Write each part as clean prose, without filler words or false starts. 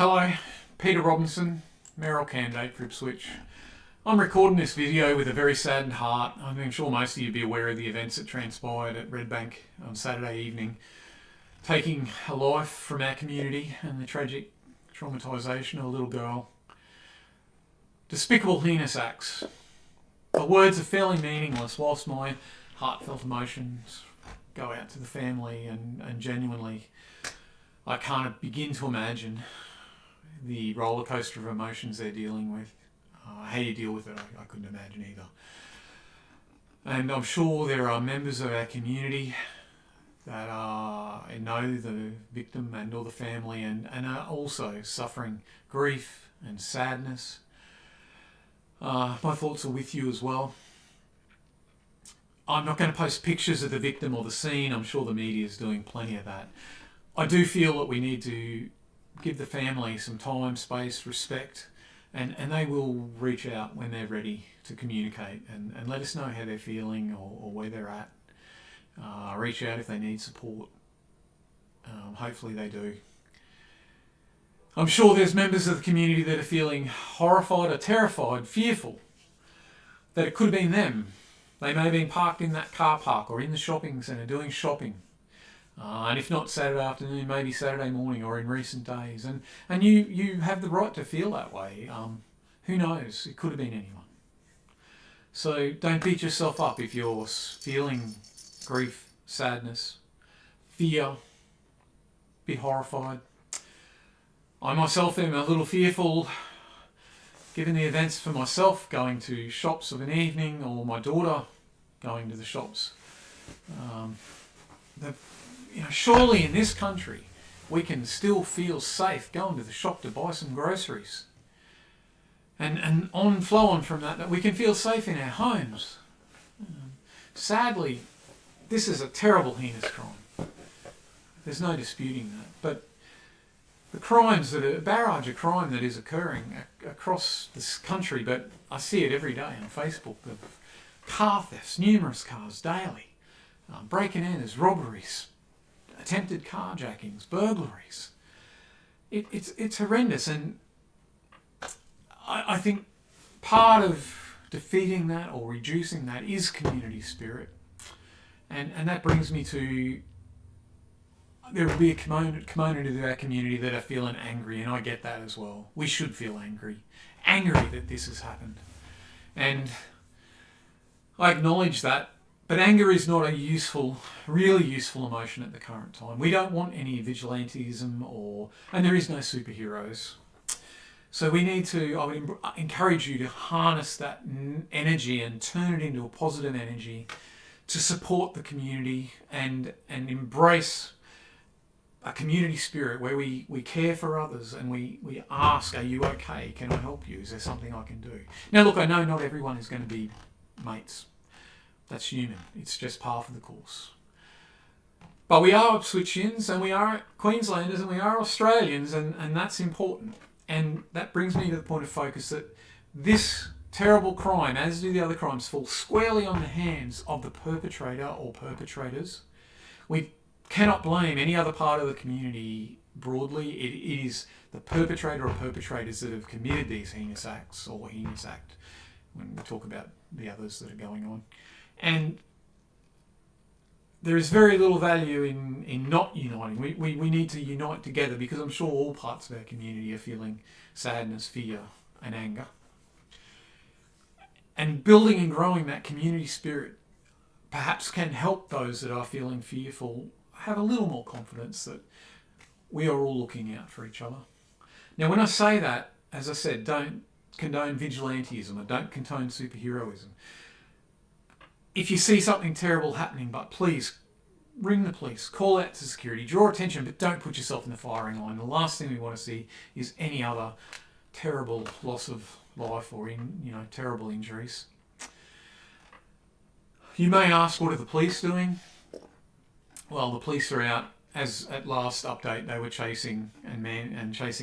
Hello, Peter Robinson, mayoral candidate for Ipswich. I'm recording this video with a very saddened heart. I'm sure most of you will be aware of the events that transpired at Redbank on Saturday evening, taking a life from our community and the tragic traumatisation of a little girl. Despicable, heinous acts. The words are fairly meaningless whilst my heartfelt emotions go out to the family and genuinely I can't begin to imagine the roller coaster of emotions they're dealing with. How you deal with it, I couldn't imagine either. And I'm sure there are members of our community that know the victim and or the family and are also suffering grief and sadness. My thoughts are with you as well. I'm not going to post pictures of the victim or the scene. I'm sure the media is doing plenty of that. I do feel that we need to give the family some time, space, respect, and they will reach out when they're ready to communicate and let us know how they're feeling or where they're at. Reach out if they need support. Hopefully they do. I'm sure there's members of the community that are feeling horrified or terrified, fearful that it could have been them. They may have been parked in that car park or in the shopping centre doing shopping. And if not Saturday afternoon, maybe Saturday morning or in recent days. And you have the right to feel that way. Who knows? It could have been anyone. So don't beat yourself up if you're feeling grief, sadness, fear, be horrified. I myself am a little fearful given the events for myself, going to shops of an evening or my daughter going to the shops. Surely in this country we can still feel safe going to the shop to buy some groceries. And flow on from that we can feel safe in our homes. Sadly, this is a terrible, heinous crime. There's no disputing that. But the crimes a barrage of crime that is occurring across this country, but I see it every day on Facebook, of car thefts, numerous cars daily, break-in enters, robberies, attempted carjackings, burglaries. It's horrendous, and I think part of defeating that or reducing that is community spirit, and that brings me to there will be a component of our community that are feeling angry, and I get that as well. We should feel angry that this has happened, and I acknowledge that. But anger is not a really useful emotion at the current time. We don't want any vigilantism and there is no superheroes. So we need to, I would encourage you to harness that energy and turn it into a positive energy to support the community and embrace a community spirit where we care for others and we ask, are you okay? Can I help you? Is there something I can do? Now look, I know not everyone is going to be mates. That's human. It's just par for the course. But we are Ipswichians and we are Queenslanders and we are Australians, and that's important. And that brings me to the point of focus that this terrible crime, as do the other crimes, falls squarely on the hands of the perpetrator or perpetrators. We cannot blame any other part of the community broadly. It is the perpetrator or perpetrators that have committed these heinous acts or heinous act when we talk about the others that are going on. And there is very little value in not uniting. We need to unite together, because I'm sure all parts of our community are feeling sadness, fear and anger. And building and growing that community spirit perhaps can help those that are feeling fearful have a little more confidence that we are all looking out for each other. Now when I say that, as I said, don't condone vigilantism or don't condone superheroism. If you see something terrible happening, but please ring the police, call out to security, draw attention, but don't put yourself in the firing line. The last thing we want to see is any other terrible loss of life or terrible injuries. You may ask, what are the police doing? Well, the police are out, as at last update they were chasing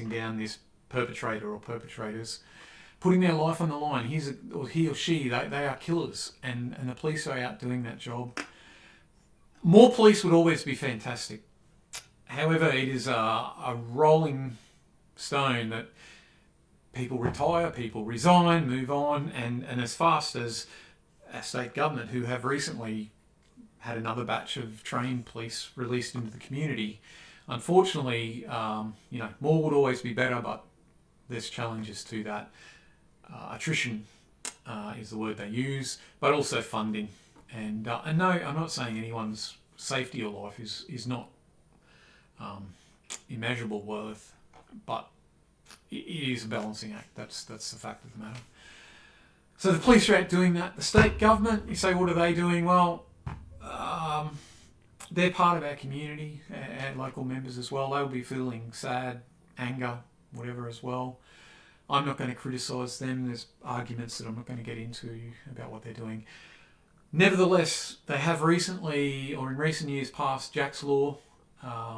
down this perpetrator or perpetrators, putting their life on the line. He or she, they are killers, and the police are out doing that job. More police would always be fantastic. However, it is a rolling stone that people retire, people resign, move on, and as fast as our state government, who have recently had another batch of trained police released into the community, unfortunately, more would always be better, but there's challenges to that. Attrition is the word they use, but also funding. And no, I'm not saying anyone's safety or life is not immeasurable worth, but it is a balancing act. That's the fact of the matter. So the police are out doing that. The state government, you say, what are they doing? Well, they're part of our community, our local members as well. They'll be feeling sad, anger, whatever as well. I'm not going to criticise them. There's arguments that I'm not going to get into about what they're doing. Nevertheless, they have recently, or in recent years, passed Jack's Law,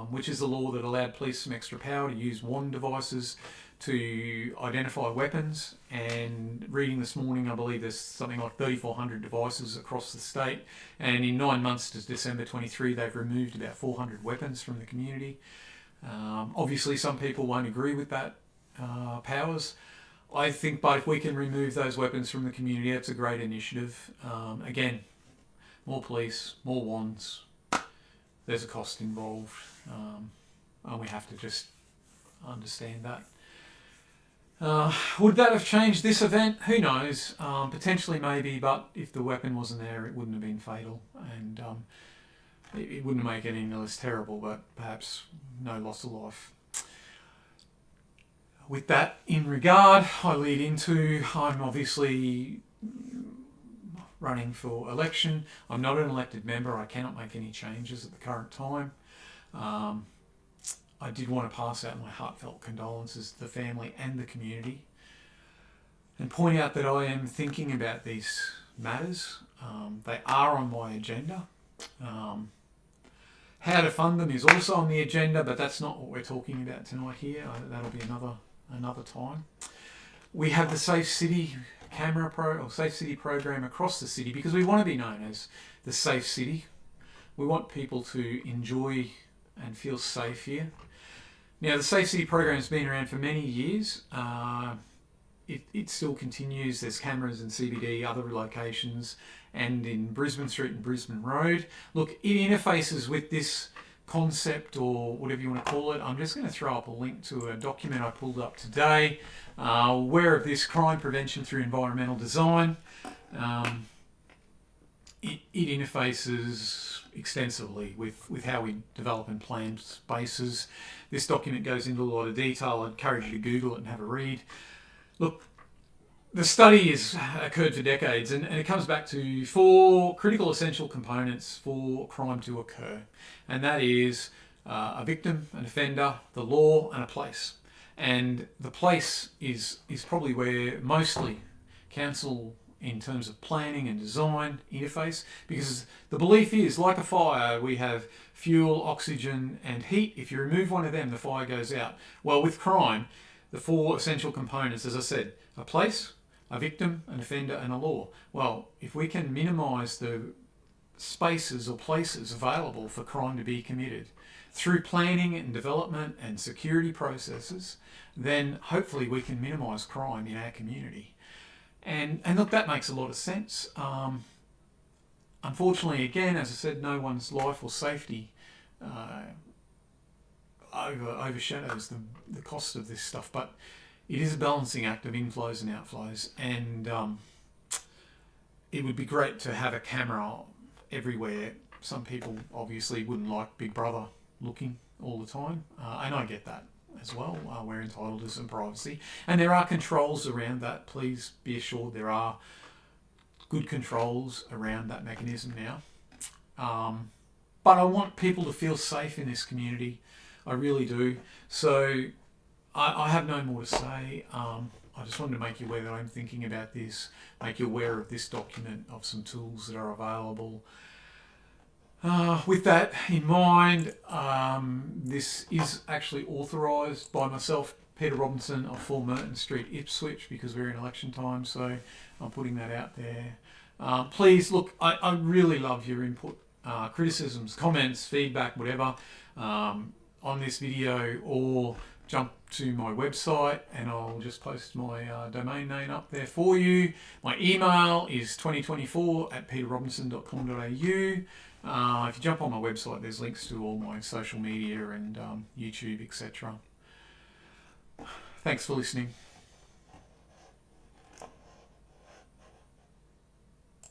which is the law that allowed police some extra power to use wand devices to identify weapons. And reading this morning, I believe there's something like 3,400 devices across the state. And in 9 months to December 23, they've removed about 400 weapons from the community. Obviously, some people won't agree with that powers. I think, but if we can remove those weapons from the community, that's a great initiative. Again, more police, more wands. There's a cost involved, and we have to just understand that. Would that have changed this event? Who knows? Potentially, maybe, but if the weapon wasn't there, it wouldn't have been fatal, and it wouldn't make it any less terrible, but perhaps no loss of life. With that in regard, I lead into, I'm obviously running for election. I'm not an elected member. I cannot make any changes at the current time. I did want to pass out my heartfelt condolences to the family and the community and point out that I am thinking about these matters. They are on my agenda. How to fund them is also on the agenda, but that's not what we're talking about tonight here. That'll be another time. We have the Safe City Safe City program across the city because we want to be known as the Safe City. We want people to enjoy and feel safe here. Now, the Safe City program has been around for many years. It still continues. There's cameras in CBD, other locations, and in Brisbane Street and Brisbane Road. Look, it interfaces with this concept, or whatever you want to call it. I'm just going to throw up a link to a document I pulled up today. Aware of this, crime prevention through environmental design. It interfaces extensively with how we develop and plan spaces. This document goes into a lot of detail. I encourage you to Google it and have a read. Look, the study has occurred for decades, and it comes back to 4 critical essential components for crime to occur. And that is a victim, an offender, the law, and a place. And the place is probably where mostly council, in terms of planning and design, interface, because the belief is, like a fire, we have fuel, oxygen, and heat. If you remove one of them, the fire goes out. Well, with crime, the 4 essential components, as I said, a place, a victim, an offender, and a law. Well, if we can minimise the spaces or places available for crime to be committed through planning and development and security processes, then hopefully we can minimise crime in our community. And look, that makes a lot of sense. Unfortunately, again, as I said, no one's life or safety overshadows the cost of this stuff, but it is a balancing act of inflows and outflows, and it would be great to have a camera everywhere. Some people obviously wouldn't like Big Brother looking all the time, and I get that as well. We're entitled to some privacy, and there are controls around that. Please be assured there are good controls around that mechanism now. But I want people to feel safe in this community. I really do. So I have no more to say. I just wanted to make you aware that I'm thinking about this, make you aware of this document, of some tools that are available. With that in mind, this is actually authorised by myself, Peter Robinson of 4 Merton Street, Ipswich, because we're in election time, so I'm putting that out there. Please, look, I really love your input, criticisms, comments, feedback, whatever, on this video, or jump to my website and I'll just post my domain name up there for you. My email is 2024@peterrobinson.com.au. If you jump on my website, there's links to all my social media and YouTube, etc. Thanks for listening.